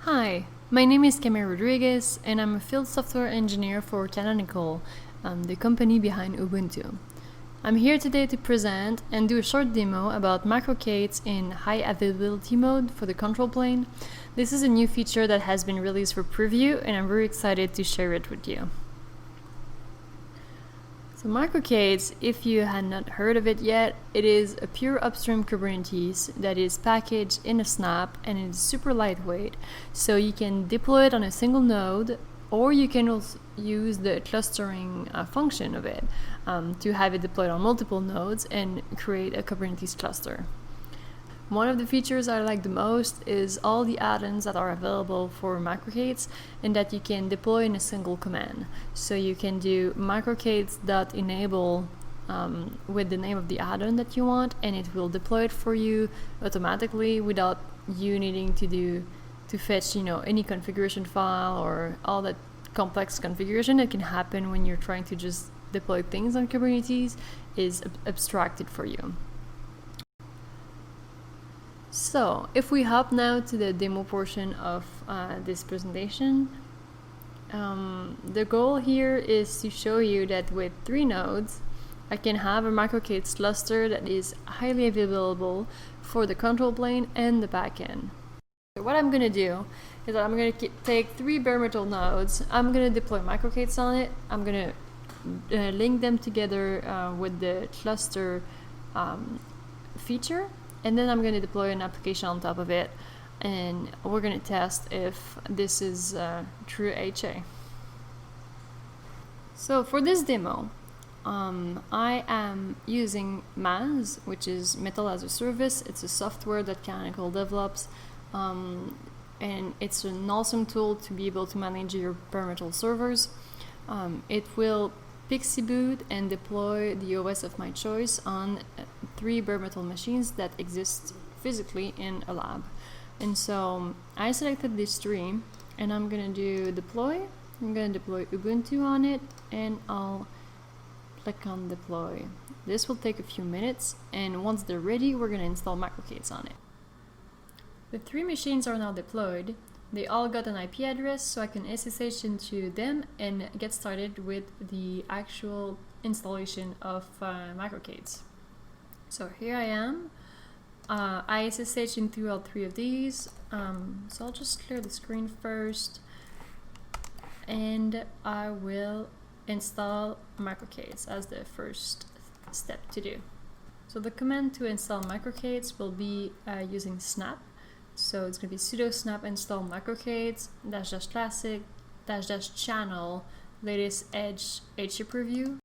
Hi, my name is Camille Rodriguez and I'm a field software engineer for Canonical, the company behind Ubuntu. I'm here today to present and do a short demo about MicroK8s in high availability mode for the control plane. This is a new feature that has been released for preview and I'm very excited to share it with you. So MicroK8s, if you had not heard of it yet, it is a pure upstream Kubernetes that is packaged in a snap and it's super lightweight. So you can deploy it on a single node, or you can also use the clustering function of it to have it deployed on multiple nodes and create a Kubernetes cluster. One of the features I like the most is all the add-ins that are available for MicroK8s and that you can deploy in a single command. So you can do microk8s.enable with the name of the add-on that you want, and it will deploy it for you automatically without you needing to fetch any configuration file or all that complex configuration that can happen when you're trying to just deploy things on Kubernetes is abstracted for you. So, if we hop now to the demo portion of this presentation, the goal here is to show you that with 3 nodes, I can have a MicroK8s cluster that is highly available for the control plane and the backend. So what I'm going to do is that I'm going to take 3 bare metal nodes, I'm going to deploy MicroK8s on it, I'm going to link them together with the cluster feature, and then I'm going to deploy an application on top of it, and we're going to test if this is true HA. So for this demo, I am using MAS, which is Metal as a Service. It's a software that Canonical develops, and it's an awesome tool to be able to manage your bare metal servers. It will Pixie boot and deploy the OS of my choice on 3 bare metal machines that exist physically in a lab. And so I selected these 3 and I'm going to do deploy. I'm going to deploy Ubuntu on it and I'll click on deploy. This will take a few minutes, and once they're ready, we're going to install MicroK8s on it. The 3 machines are now deployed. They all got an IP address, so I can SSH into them and get started with the actual installation of MicroK8s. So here I am. I SSH into all 3 of these. So I'll just clear the screen first, and I will install MicroK8s as the first step to do. So the command to install MicroK8s will be using snap. So it's going to be sudo snap install MicroK8s -- classic -- channel latest edge HA preview.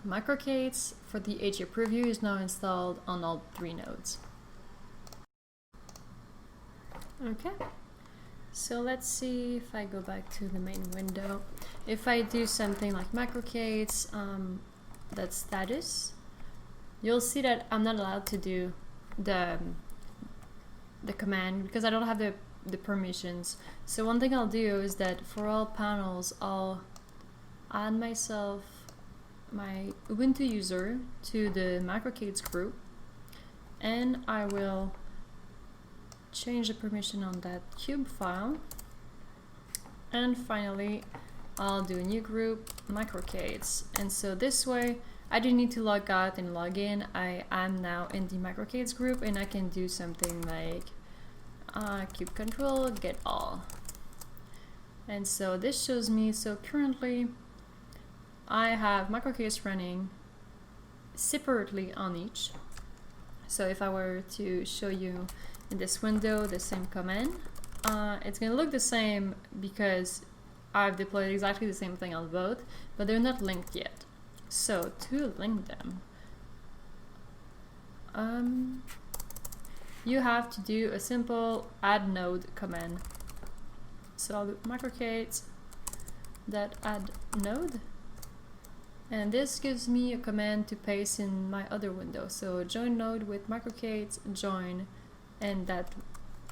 MicroK8s for the HA preview is now installed on all 3 nodes. Okay, so let's see if I go back to the main window. If I do something like MicroK8s, that's status, you'll see that I'm not allowed to do the command because I don't have the permissions. So one thing I'll do is that for all panels, I'll add myself my Ubuntu user to the MicroK8s group, and I will change the permission on that cube file, and finally I'll do a new group, MicroK8s, and so this way I don't need to log out and log in. I am now in the MicroK8s group, and I can do something like kube control get all, and so this shows me, so currently I have MicroK8s running separately on each. So if I were to show you in this window the same command, it's going to look the same because I've deployed exactly the same thing on both, but they're not linked yet. So to link them, you have to do a simple add node command. So I'll do MicroK8s that add node, and this gives me a command to paste in my other window. So join node with MicroK8s join, and that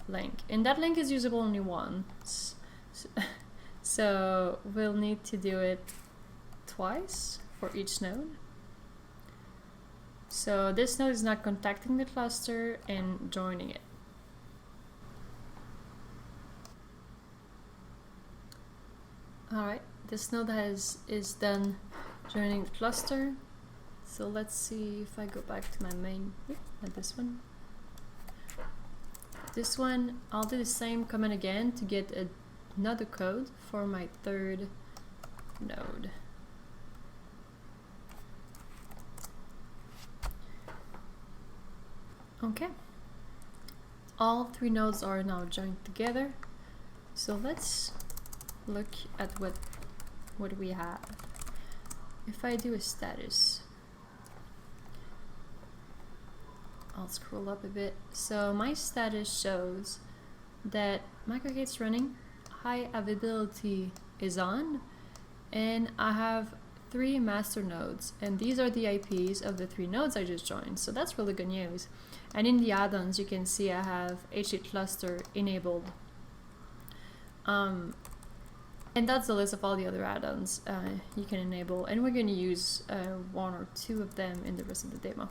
link. And that link is usable only once. So we'll need to do it twice for each node. So this node is not contacting the cluster and joining it. Alright, this node is done joining the cluster. So let's see if I go back to my main, not this one. This one, I'll do the same command again to get another code for my third node. Okay, all three nodes are now joined together. So let's look at what we have. If I do a status, I'll scroll up a bit. So my status shows that MicroK8s running, high availability is on, and I have 3 master nodes, and these are the IPs of the 3 nodes I just joined. So that's really good news. And in the add-ons, you can see I have HA cluster enabled. And that's the list of all the other add-ons you can enable, and we're going to use 1 or 2 of them in the rest of the demo.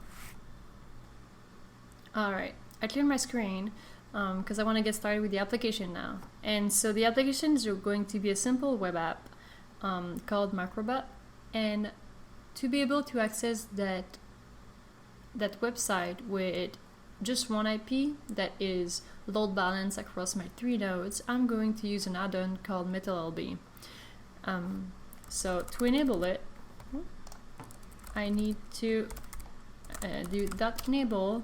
Alright, I cleared my screen because I want to get started with the application now. And so the application is going to be a simple web app called MicroBot, and to be able to access that website with just one IP that is load balanced across my 3 nodes, I'm going to use an add-on called MetalLB. So to enable it, I need to do .enable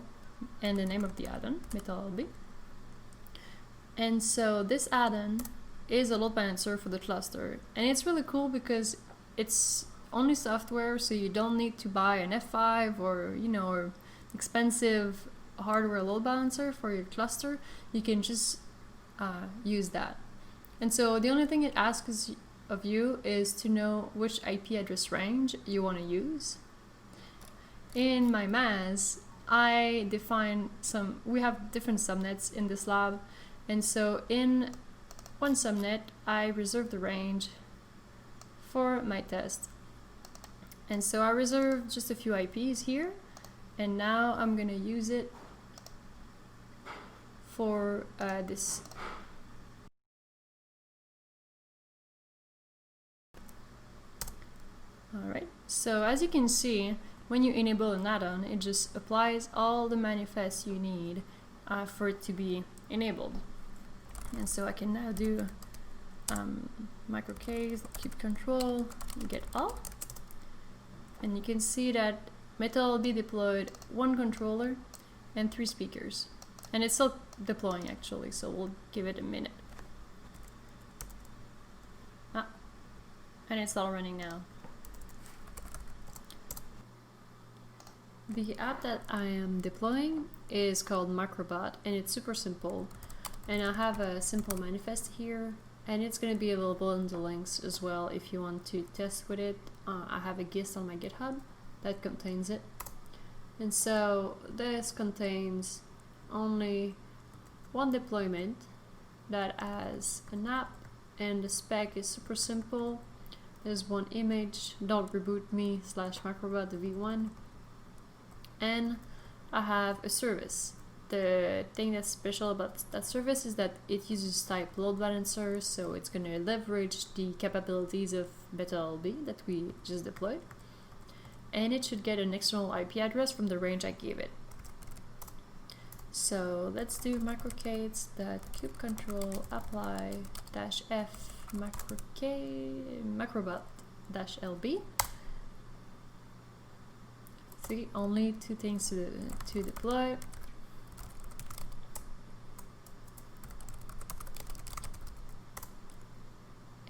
and the name of the add-on, MetalLB. And so this add-on is a load balancer for the cluster, and it's really cool because it's only software, so you don't need to buy an F5 or or expensive hardware load balancer for your cluster. You can just use that. And so the only thing it asks of you is to know which IP address range you want to use. In my MAS, I define we have different subnets in this lab, and so in one subnet I reserve the range for my test. And so I reserve just a few IPs here, and now I'm gonna use it for this. Alright, so as you can see, when you enable an add-on, it just applies all the manifests you need for it to be enabled. And so I can now do MicroK8s, keep control, get all. And you can see that MetalLB deployed 1 controller and 3 speakers. And it's still deploying actually, so we'll give it a minute. And it's all running now. The app that I am deploying is called MicroBot, and it's super simple. And I have a simple manifest here, and it's going to be available in the links as well if you want to test with it. I have a gist on my GitHub that contains it. And so this contains only 1 deployment that has an app, and the spec is super simple. There's 1 image, don't reboot me /microbot, the v1. And I have a service. The thing that's special about that service is that it uses type load balancer, so it's going to leverage the capabilities of MetalLB that we just deployed. And it should get an external IP address from the range I gave it. So let's do MicroK8s cube control apply -f microbot -lb. See, only 2 things to deploy.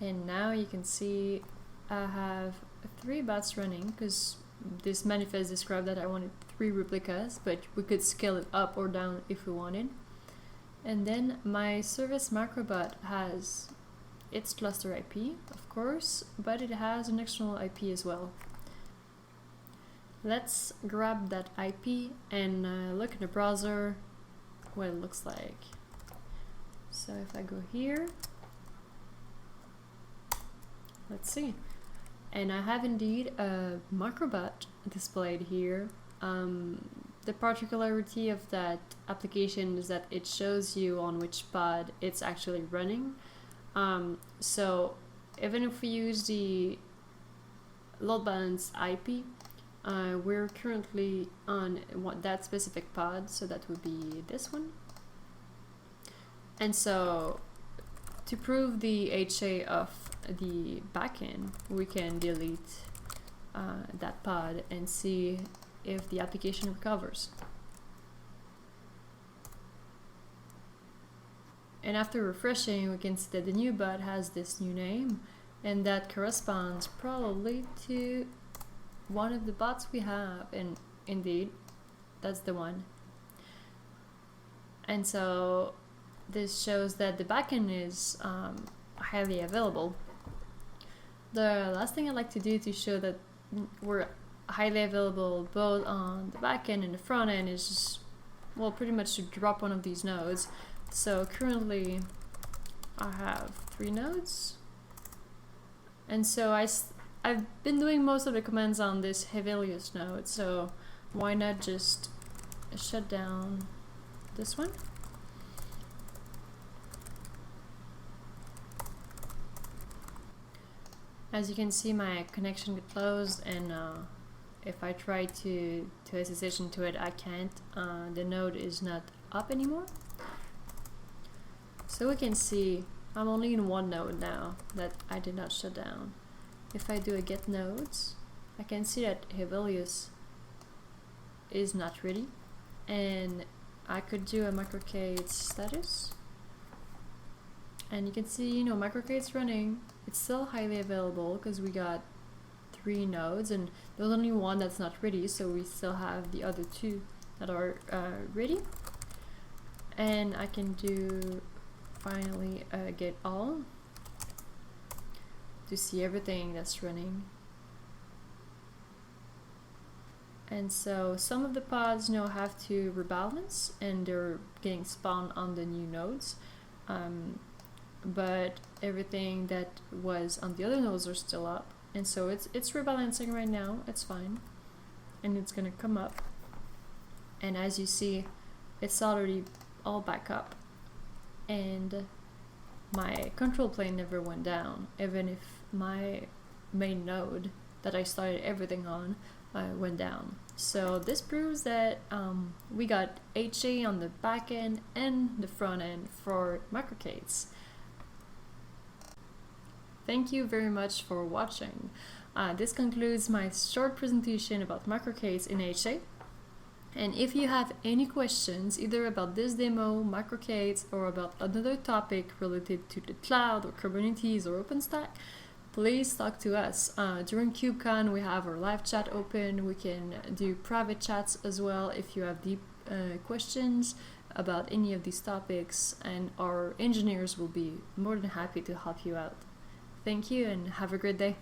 And now you can see I have 3 bots running because this manifest described that I wanted 3 replicas, but we could scale it up or down if we wanted. And then my service MicroBot has its cluster IP, of course, but it has an external IP as well. Let's grab that IP and look in the browser what it looks like. So if I go here, let's see. And I have indeed a MicroBot displayed here the particularity of that application is that it shows you on which pod it's actually running. So even if we use the load balance IP, we're currently on that specific pod, so that would be this one. And so to prove the HA of the backend, we can delete that pod and see if the application recovers. And after refreshing, we can see that the new bot has this new name, and that corresponds probably to one of the bots we have, and indeed that's the one. And so this shows that the backend is highly available. The last thing I'd like to do to show that we're highly available both on the backend and the front end is just, well, pretty much to drop one of these nodes. So currently I have 3 nodes, and so I've been doing most of the commands on this Hevelius node, so why not just shut down this one? As you can see, my connection got closed, and if I try to SSH into it, I can't. The node is not up anymore. So we can see I'm only in one node now that I did not shut down. If I do a get nodes, I can see that Hevelius is not ready, and I could do a MicroK8s status, and you can see, you know, MicroK8s running. It's still highly available because we got 3 nodes, and there's only one that's not ready, so we still have the other 2 that are ready. And I can do finally get all to see everything that's running. And so some of the pods now have to rebalance, and they're getting spawned on the new nodes, but everything that was on the other nodes are still up, and so it's rebalancing right now. It's fine, and it's gonna come up, and as you see, it's already all back up, and my control plane never went down, even if my main node that I started everything on went down. So this proves that we got HA on the back end and the front end for MicroK8s. Thank you very much for watching. This concludes my short presentation about MicroK8s in HA. And if you have any questions either about this demo, MicroK8s, or about another topic related to the cloud or Kubernetes or OpenStack, please talk to us. During Kubecon we have our live chat open. We can do private chats as well if you have deep questions about any of these topics, and our engineers will be more than happy to help you out. Thank you and have a great day.